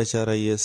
HRIS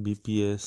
BPS،